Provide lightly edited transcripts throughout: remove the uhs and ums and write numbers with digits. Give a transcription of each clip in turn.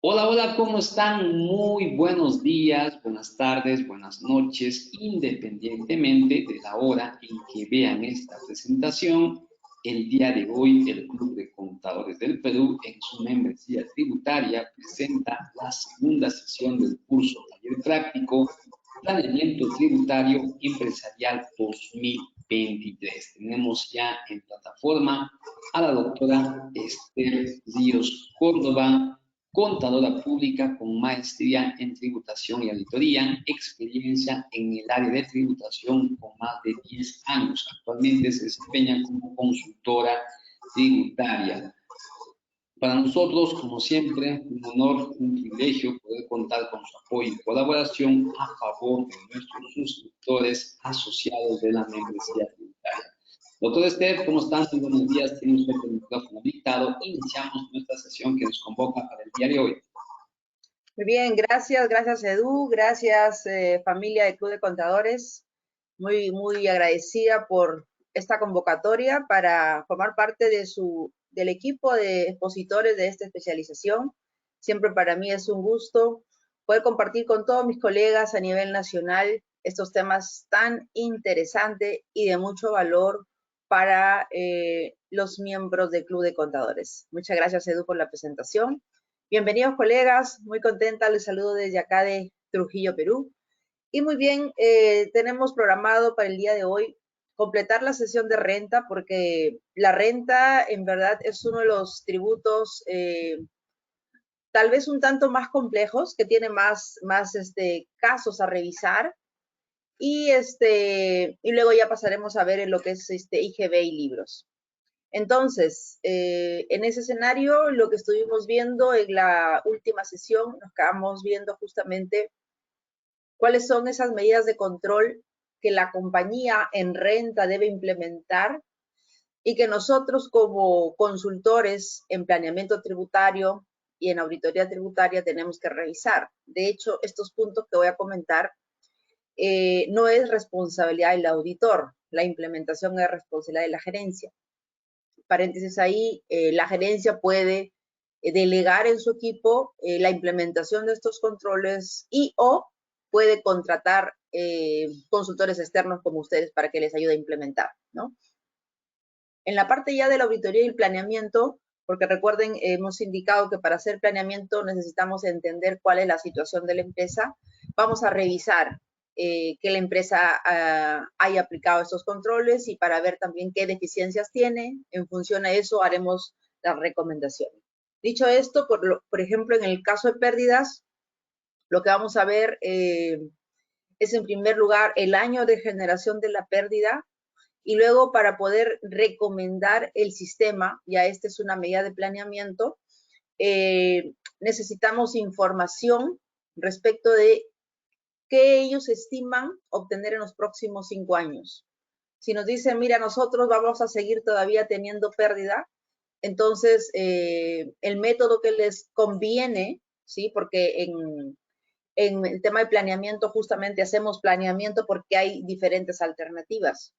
Hola, hola, ¿cómo están? Muy buenos días, buenas tardes, buenas noches, independientemente de la hora en que vean esta presentación. El día de hoy, el Club de Contadores del Perú, en su membresía tributaria, presenta la segunda sesión del curso Taller Práctico Planeamiento Tributario Empresarial 2023. Tenemos ya en plataforma a la doctora Esther Ríos Córdoba, contadora pública con maestría en tributación y auditoría, experiencia en el área de tributación con más de 10 años. Actualmente se desempeña como consultora tributaria. Para nosotros, como siempre, un honor, un privilegio poder contar con su apoyo y colaboración a favor de nuestros suscriptores asociados de la membresía tributaria. Doctor Esther, ¿cómo están? Muy buenos días. Tiene usted el micrófono habilitado. Iniciamos nuestra sesión que nos convoca para el día de hoy. Muy bien, gracias Edu, gracias familia del Club de Contadores. Muy agradecida por esta convocatoria para formar parte del equipo de expositores de esta especialización. Siempre para mí es un gusto poder compartir con todos mis colegas a nivel nacional estos temas tan interesantes y de mucho valor para los miembros del Club de Contadores. Muchas gracias Edu por la presentación. Bienvenidos colegas, muy contenta, les saludo desde acá de Trujillo, Perú. Y muy bien, tenemos programado para el día de hoy completar la sesión de renta porque la renta en verdad es uno de los tributos tal vez un tanto más complejos, que tiene más casos a revisar y luego ya pasaremos a ver en lo que es IGB y libros. Entonces, en ese escenario, lo que estuvimos viendo en la última sesión, nos quedamos viendo justamente cuáles son esas medidas de control que la compañía en renta debe implementar y que nosotros como consultores en planeamiento tributario y en auditoría tributaria tenemos que revisar. De hecho, estos puntos que voy a comentar no es responsabilidad del auditor, la implementación es responsabilidad de la gerencia. Paréntesis ahí, la gerencia puede delegar en su equipo la implementación de estos controles y o puede contratar consultores externos como ustedes para que les ayude a implementar, ¿no? En la parte ya de la auditoría y el planeamiento, porque recuerden, hemos indicado que para hacer planeamiento necesitamos entender cuál es la situación de la empresa. Vamos a revisar que la empresa haya aplicado estos controles y para ver también qué deficiencias tiene. En función a eso haremos las recomendaciones. Dicho esto, por ejemplo, en el caso de pérdidas, lo que vamos a ver es en primer lugar el año de generación de la pérdida, y luego para poder recomendar el sistema, ya esta es una medida de planeamiento, necesitamos información respecto de qué ellos estiman obtener en los próximos 5 años. Si nos dicen, mira, nosotros vamos a seguir todavía teniendo pérdida, entonces el método que les conviene, ¿sí? Porque en el tema de planeamiento justamente hacemos planeamiento porque hay diferentes alternativas.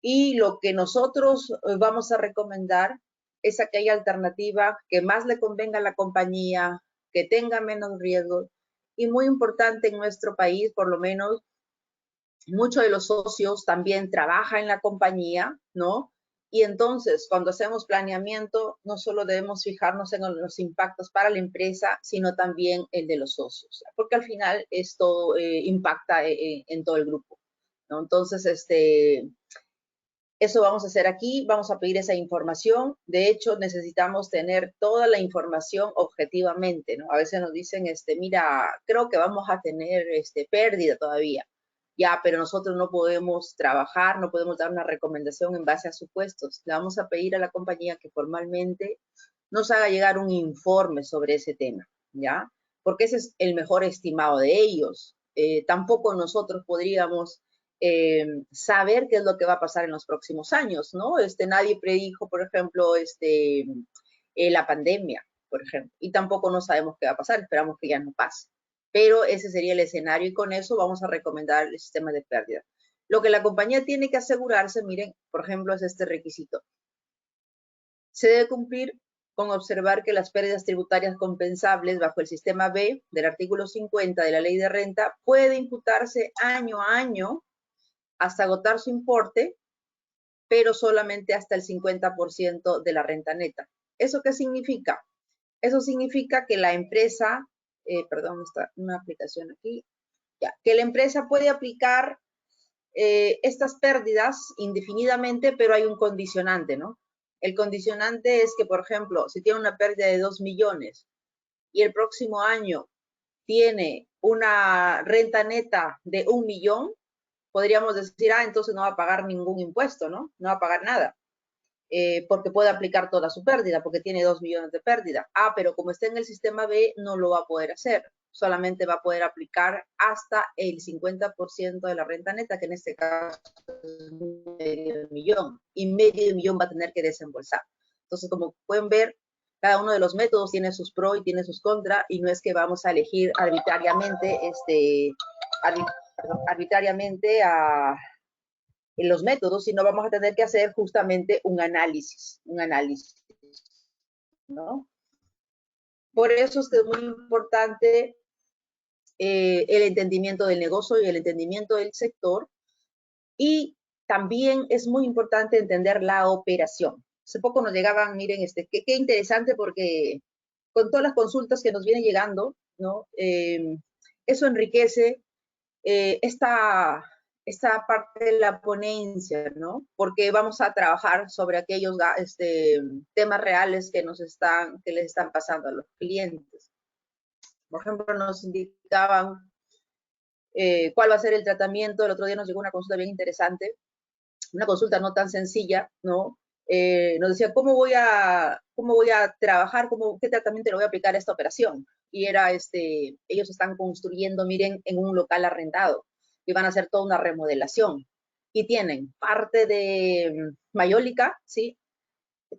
Y lo que nosotros vamos a recomendar es aquella alternativa que más le convenga a la compañía, que tenga menos riesgo. Y muy importante en nuestro país, por lo menos, muchos de los socios también trabajan en la compañía, ¿no? Y entonces, cuando hacemos planeamiento, no solo debemos fijarnos en los impactos para la empresa, sino también el de los socios, porque al final esto impacta en todo el grupo, ¿no? Entonces, eso vamos a hacer aquí, vamos a pedir esa información. De hecho, necesitamos tener toda la información objetivamente, ¿no? A veces nos dicen, mira, creo que vamos a tener pérdida todavía. Ya, pero nosotros no podemos trabajar, no podemos dar una recomendación en base a supuestos. Le vamos a pedir a la compañía que formalmente nos haga llegar un informe sobre ese tema, ¿ya? Porque ese es el mejor estimado de ellos. Tampoco nosotros podríamos saber qué es lo que va a pasar en los próximos años, ¿no? Nadie predijo, por ejemplo, la pandemia, por ejemplo, y tampoco no sabemos qué va a pasar, esperamos que ya no pase. Pero ese sería el escenario y con eso vamos a recomendar el sistema de pérdida. Lo que la compañía tiene que asegurarse, miren, por ejemplo, es este requisito. Se debe cumplir con observar que las pérdidas tributarias compensables bajo el sistema B del artículo 50 de la Ley de Renta puede imputarse año a año hasta agotar su importe, pero solamente hasta el 50% de la renta neta. ¿Eso qué significa? Eso significa que la empresa, perdón, está una aplicación aquí, ya, que la empresa puede aplicar estas pérdidas indefinidamente, pero hay un condicionante, ¿no? El condicionante es que, por ejemplo, si tiene una pérdida de 2 millones y el próximo año tiene una renta neta de 1 millón, podríamos decir, entonces no va a pagar ningún impuesto, ¿no? No va a pagar nada, porque puede aplicar toda su pérdida, porque tiene 2 millones de pérdida. Pero como está en el sistema B, no lo va a poder hacer. Solamente va a poder aplicar hasta el 50% de la renta neta, que en este caso es medio millón, y medio millón va a tener que desembolsar. Entonces, como pueden ver, cada uno de los métodos tiene sus pros y tiene sus contras, y no es que vamos a elegir arbitrariamente, arbitrariamente en los métodos, sino vamos a tener que hacer justamente un análisis, ¿no? Por eso es que es muy importante el entendimiento del negocio y el entendimiento del sector, y también es muy importante entender la operación. Hace poco nos llegaban, miren, qué interesante, porque con todas las consultas que nos vienen llegando, ¿no? Eso enriquece esta parte de la ponencia, ¿no? Porque vamos a trabajar sobre aquellos temas reales que les están pasando a los clientes. Por ejemplo, nos indicaban cuál va a ser el tratamiento. El otro día nos llegó una consulta bien interesante, una consulta no tan sencilla, ¿no? Nos decía, ¿cómo voy a trabajar? ¿Qué tratamiento le voy a aplicar a esta operación? Y era, ellos están construyendo, miren, en un local arrendado, y van a hacer toda una remodelación. Y tienen parte de mayólica, ¿sí?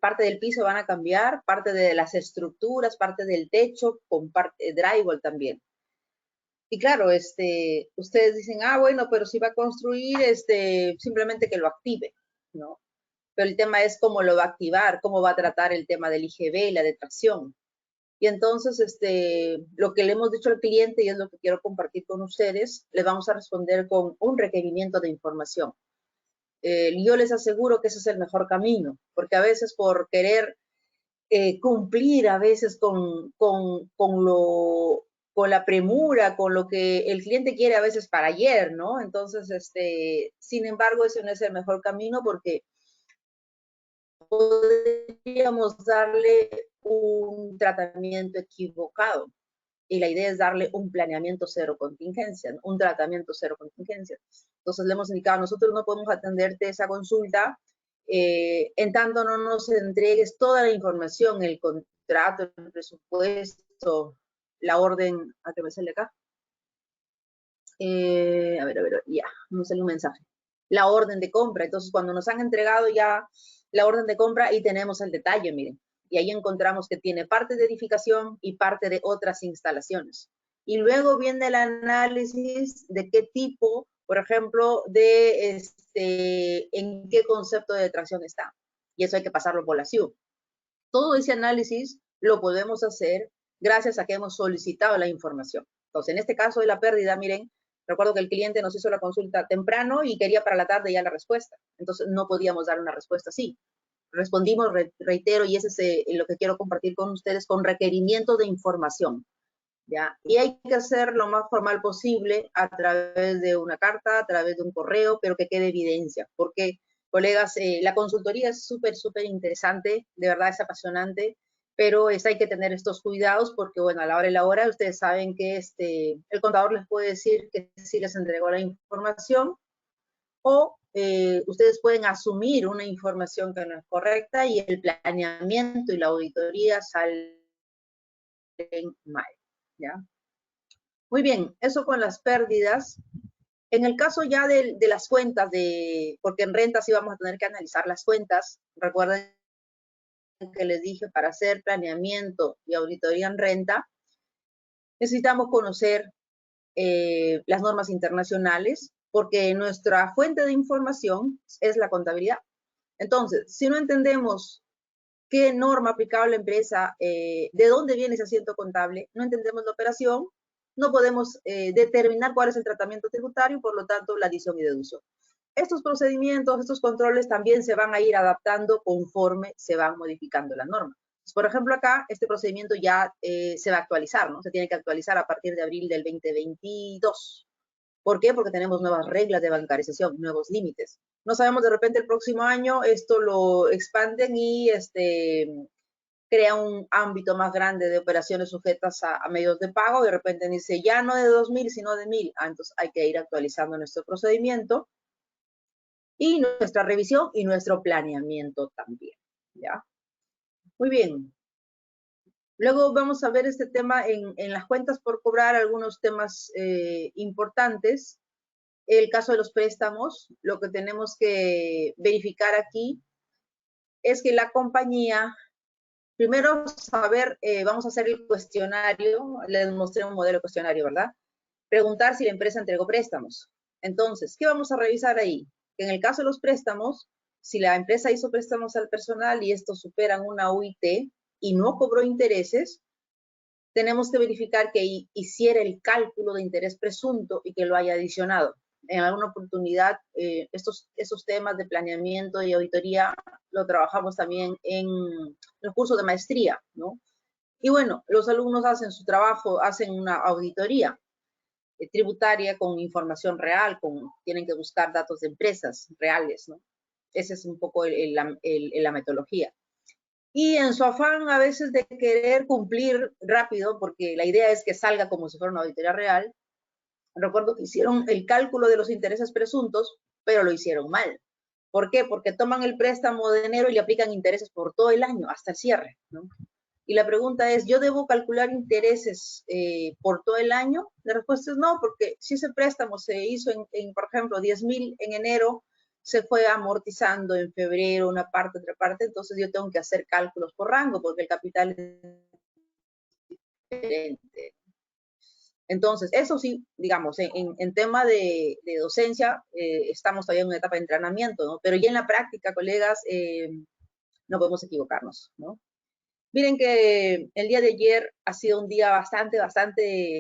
Parte del piso van a cambiar, parte de las estructuras, parte del techo, con parte drywall también. Y claro, ustedes dicen, bueno, pero si va a construir, simplemente que lo active, ¿no? Pero el tema es cómo lo va a activar, cómo va a tratar el tema del IGB y la detracción. Y entonces, lo que le hemos dicho al cliente, y es lo que quiero compartir con ustedes, le vamos a responder con un requerimiento de información. Yo les aseguro que ese es el mejor camino, porque a veces por querer cumplir a veces con la premura, con lo que el cliente quiere a veces para ayer, ¿no? Entonces, sin embargo, ese no es el mejor camino, porque podríamos darle un tratamiento equivocado. Y la idea es darle un planeamiento cero contingencia, ¿no? Un tratamiento cero contingencia. Entonces le hemos indicado, nosotros no podemos atenderte esa consulta en tanto no nos entregues toda la información, el contrato, el presupuesto, la orden, ¿a qué me sale acá? A ver, ya, me sale un mensaje. La orden de compra. Entonces, cuando nos han entregado ya la orden de compra, y tenemos el detalle, miren, y ahí encontramos que tiene parte de edificación y parte de otras instalaciones. Y luego viene el análisis de qué tipo, por ejemplo, en qué concepto de detracción está. Y eso hay que pasarlo por la CIU. Todo ese análisis lo podemos hacer gracias a que hemos solicitado la información. Entonces, en este caso de la pérdida, miren, recuerdo que el cliente nos hizo la consulta temprano y quería para la tarde ya la respuesta. Entonces, no podíamos dar una respuesta así. Respondimos, reitero, y ese es lo que quiero compartir con ustedes, con requerimiento de información, ¿ya? Y hay que hacer lo más formal posible a través de una carta, a través de un correo, pero que quede evidencia, porque, colegas, la consultoría es súper interesante, de verdad es apasionante, pero hay que tener estos cuidados, porque, bueno, a la hora y la hora, ustedes saben que el contador les puede decir que sí les entregó la información, o ustedes pueden asumir una información que no es correcta, y el planeamiento y la auditoría salen mal, ¿ya? Muy bien, eso con las pérdidas. En el caso ya de las cuentas, porque en renta sí vamos a tener que analizar las cuentas. Recuerden que les dije, para hacer planeamiento y auditoría en renta, necesitamos conocer las normas internacionales, porque nuestra fuente de información es la contabilidad. Entonces, si no entendemos qué norma aplicaba la empresa, de dónde viene ese asiento contable, no entendemos la operación, no podemos determinar cuál es el tratamiento tributario, por lo tanto, la adición y deducción. Estos procedimientos, estos controles también se van a ir adaptando conforme se van modificando la norma. Por ejemplo, acá este procedimiento ya se va a actualizar, ¿no? Se tiene que actualizar a partir de abril del 2022. ¿Por qué? Porque tenemos nuevas reglas de bancarización, nuevos límites. No sabemos, de repente el próximo año esto lo expanden y crea un ámbito más grande de operaciones sujetas a medios de pago. De repente dice ya no de 2.000, sino de 1.000. Entonces hay que ir actualizando nuestro procedimiento y nuestra revisión y nuestro planeamiento también, ¿ya? Muy bien. Luego vamos a ver este tema en las cuentas por cobrar, algunos temas importantes. El caso de los préstamos, lo que tenemos que verificar aquí es que la compañía, primero saber, vamos a hacer el cuestionario, les mostré un modelo cuestionario, ¿verdad? Preguntar si la empresa entregó préstamos. Entonces, ¿qué vamos a revisar ahí? En el caso de los préstamos, si la empresa hizo préstamos al personal y estos superan una UIT y no cobró intereses, tenemos que verificar que hiciera el cálculo de interés presunto y que lo haya adicionado. En alguna oportunidad, esos temas de planeamiento y auditoría lo trabajamos también en los cursos de maestría, ¿no? Y bueno, los alumnos hacen su trabajo, hacen una auditoría tributaria con información real, tienen que buscar datos de empresas reales, ¿no? Esa es un poco la metodología. Y en su afán a veces de querer cumplir rápido, porque la idea es que salga como si fuera una auditoría real, recuerdo que hicieron el cálculo de los intereses presuntos, pero lo hicieron mal. ¿Por qué? Porque toman el préstamo de enero y le aplican intereses por todo el año, hasta el cierre, ¿no? Y la pregunta es, ¿yo debo calcular intereses por todo el año? La respuesta es no, porque si ese préstamo se hizo por ejemplo, 10.000 en enero, se fue amortizando en febrero una parte, otra parte, entonces yo tengo que hacer cálculos por rango, porque el capital es diferente. Entonces, eso sí, digamos, en tema de docencia, estamos todavía en una etapa de entrenamiento, ¿no? Pero ya en la práctica, colegas, no podemos equivocarnos, ¿no? Miren que el día de ayer ha sido un día bastante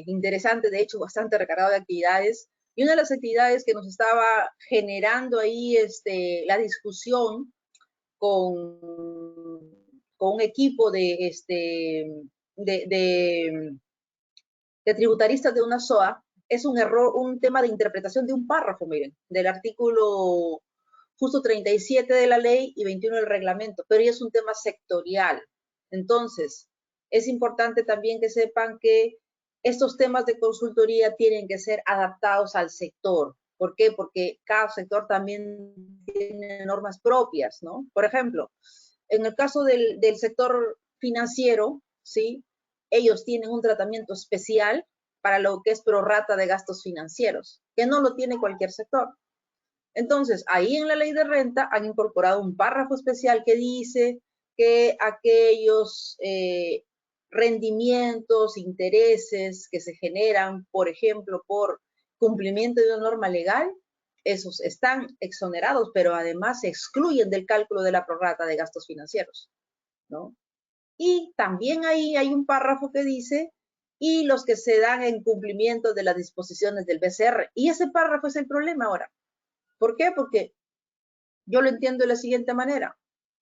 interesante, de hecho, bastante recargado de actividades. Y una de las actividades que nos estaba generando ahí la discusión con un equipo de tributaristas de una SOA es un error, un tema de interpretación de un párrafo, miren, del artículo justo 37 de la ley y 21 del reglamento, pero ya es un tema sectorial. Entonces, es importante también que sepan que estos temas de consultoría tienen que ser adaptados al sector. ¿Por qué? Porque cada sector también tiene normas propias, ¿no? Por ejemplo, en el caso del sector financiero, ¿sí? Ellos tienen un tratamiento especial para lo que es prorrata de gastos financieros, que no lo tiene cualquier sector. Entonces, ahí en la ley de renta han incorporado un párrafo especial que dice que aquellos rendimientos, intereses que se generan, por ejemplo, por cumplimiento de una norma legal, esos están exonerados, pero además se excluyen del cálculo de la prorrata de gastos financieros, ¿no? Y también ahí hay un párrafo que dice, y los que se dan en cumplimiento de las disposiciones del BCR. Y ese párrafo es el problema ahora. ¿Por qué? Porque yo lo entiendo de la siguiente manera.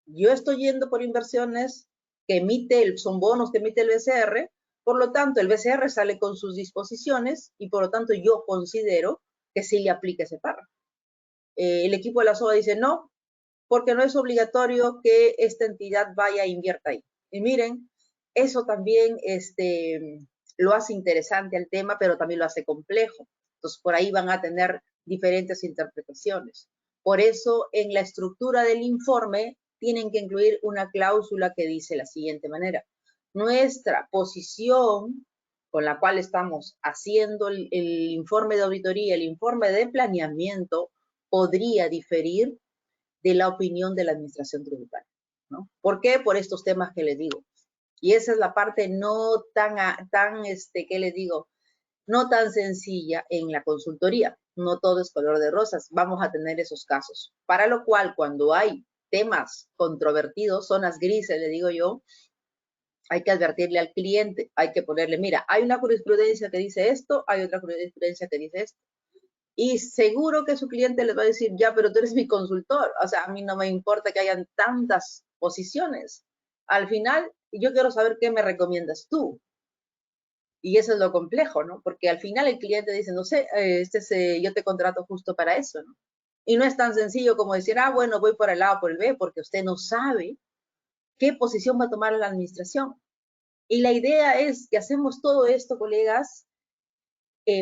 Yo estoy yendo por inversiones que son bonos que emite el BCR, por lo tanto el BCR sale con sus disposiciones y por lo tanto yo considero que sí le aplica ese párrafo. El equipo de la SOA dice no, porque no es obligatorio que esta entidad vaya e invierta ahí. Y miren, eso también lo hace interesante al tema, pero también lo hace complejo. Entonces, por ahí van a tener diferentes interpretaciones. Por eso, en la estructura del informe, tienen que incluir una cláusula que dice la siguiente manera. Nuestra posición con la cual estamos haciendo el informe de auditoría, el informe de planeamiento, podría diferir de la opinión de la administración tributaria, ¿no? ¿Por qué? Por estos temas que les digo. Y esa es la parte no ¿qué les digo? No tan sencilla en la consultoría. No todo es color de rosas. Vamos a tener esos casos. Para lo cual, cuando hay temas controvertidos, zonas grises, le digo yo, hay que advertirle al cliente, hay que ponerle, mira, hay una jurisprudencia que dice esto, hay otra jurisprudencia que dice esto. Y seguro que su cliente les va a decir, ya, pero tú eres mi consultor. O sea, a mí no me importa que hayan tantas posiciones. Al final, yo quiero saber qué me recomiendas tú. Y eso es lo complejo, ¿no? Porque al final el cliente dice, no sé, yo te contrato justo para eso, ¿no? Y no es tan sencillo como decir, ah, bueno, voy por el A o por el B, porque usted no sabe qué posición va a tomar la administración. Y la idea es que hacemos todo esto, colegas,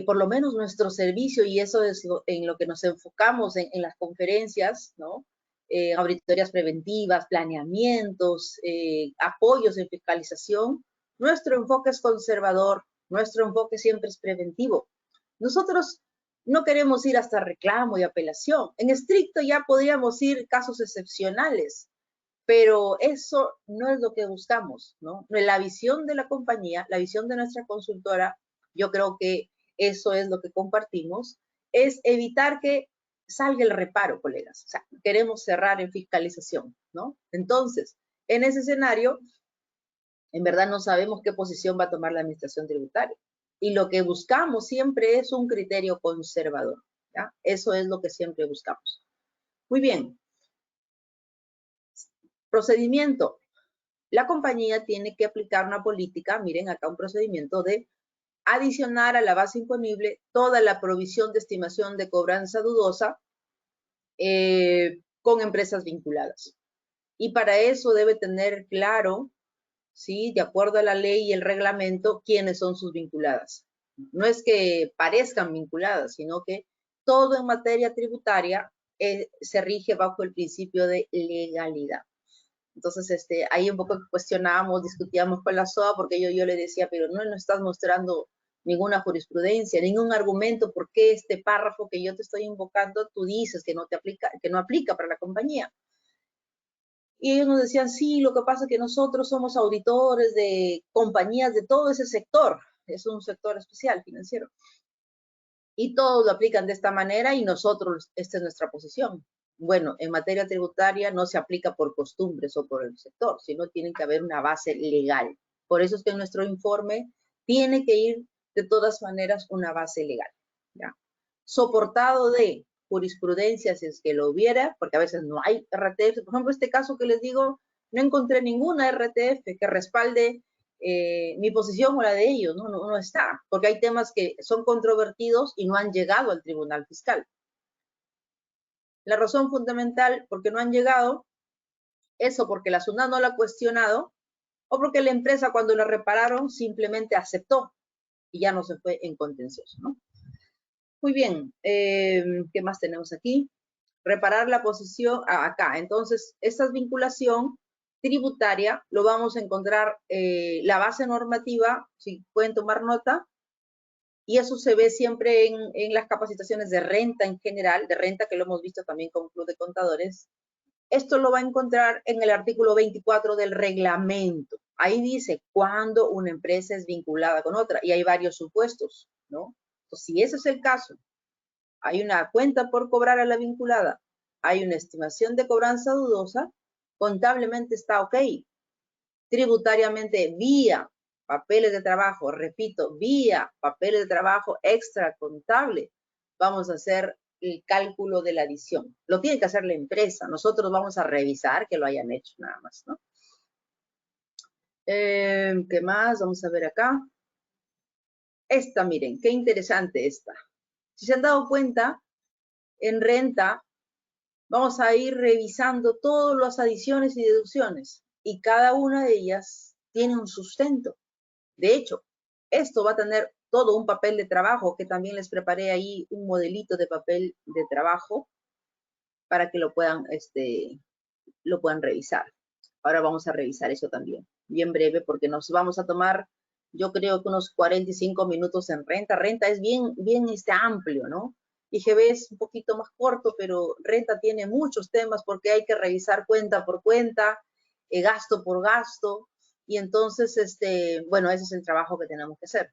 por lo menos nuestro servicio, y eso es en lo que nos enfocamos en las conferencias, ¿no? Auditorías preventivas, planeamientos, apoyos en fiscalización. Nuestro enfoque es conservador, nuestro enfoque siempre es preventivo. Nosotros no queremos ir hasta reclamo y apelación. En estricto ya podríamos ir casos excepcionales, pero eso no es lo que buscamos, ¿no? La visión de la compañía, la visión de nuestra consultora, yo creo que eso es lo que compartimos, es evitar que salga el reparo, colegas. O sea, queremos cerrar en fiscalización, ¿no? Entonces, en ese escenario, en verdad no sabemos qué posición va a tomar la administración tributaria. Y lo que buscamos siempre es un criterio conservador, ¿ya? Eso es lo que siempre buscamos. Muy bien. Procedimiento. La compañía tiene que aplicar una política, miren acá un procedimiento de adicionar a la base imponible toda la provisión de estimación de cobranza dudosa con empresas vinculadas. Y para eso debe tener claro, ¿sí? De acuerdo a la ley y el reglamento, quiénes son sus vinculadas. No es que parezcan vinculadas, sino que todo en materia tributaria se rige bajo el principio de legalidad. Entonces, ahí un poco cuestionábamos, discutíamos con la SOA, porque yo le decía, pero no estás mostrando ninguna jurisprudencia, ningún argumento, por qué este párrafo que yo te estoy invocando, tú dices que no aplica para la compañía. Y ellos nos decían, sí, lo que pasa es que nosotros somos auditores de compañías de todo ese sector, es un sector especial financiero. Y todos lo aplican de esta manera y nosotros, esta es nuestra posición. Bueno, en materia tributaria no se aplica por costumbres o por el sector, sino tiene que haber una base legal. Por eso es que en nuestro informe tiene que ir de todas maneras una base legal, ¿ya? Soportado de jurisprudencia, si es que lo hubiera, porque a veces no hay RTF. Por ejemplo, este caso que les digo, no encontré ninguna RTF que respalde mi posición o la de ellos, no está, porque hay temas que son controvertidos y no han llegado al Tribunal Fiscal. La razón fundamental por qué no han llegado, eso porque la SUNAT no la ha cuestionado, o porque la empresa cuando la repararon simplemente aceptó y ya no se fue en contencioso, ¿no? Muy bien, ¿qué más tenemos aquí? Reparar la posición acá. Entonces, esta vinculación tributaria lo vamos a encontrar la base normativa, si pueden tomar nota, y eso se ve siempre en las capacitaciones de renta en general, de renta que lo hemos visto también con Club de Contadores. Esto lo va a encontrar en el artículo 24 del reglamento. Ahí dice cuándo una empresa es vinculada con otra y hay varios supuestos, ¿no? Entonces, si ese es el caso, hay una cuenta por cobrar a la vinculada, hay una estimación de cobranza dudosa, contablemente está ok. Tributariamente, vía papeles de trabajo, repito, vía papeles de trabajo extra contable, vamos a hacer el cálculo de la adición. Lo tiene que hacer la empresa. Nosotros vamos a revisar que lo hayan hecho nada más, ¿no? ¿Qué más? Vamos a ver acá. Esta, miren, qué interesante esta. Si se han dado cuenta, en renta vamos a ir revisando todas las adiciones y deducciones y cada una de ellas tiene un sustento. De hecho, esto va a tener todo un papel de trabajo, que también les preparé ahí un modelito de papel de trabajo para que lo puedan revisar. Ahora vamos a revisar eso también, bien breve, porque nos vamos a tomar, yo creo que unos 45 minutos en renta. Renta es bien amplio, ¿no? IGB es un poquito más corto, pero renta tiene muchos temas porque hay que revisar cuenta por cuenta, gasto por gasto, y entonces, bueno, ese es el trabajo que tenemos que hacer.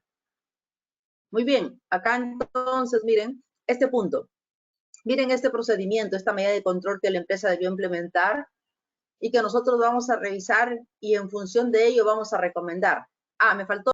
Muy bien, acá entonces, miren, este punto. Miren este procedimiento, esta medida de control que la empresa debió implementar y que nosotros vamos a revisar y en función de ello vamos a recomendar. Ah, me faltó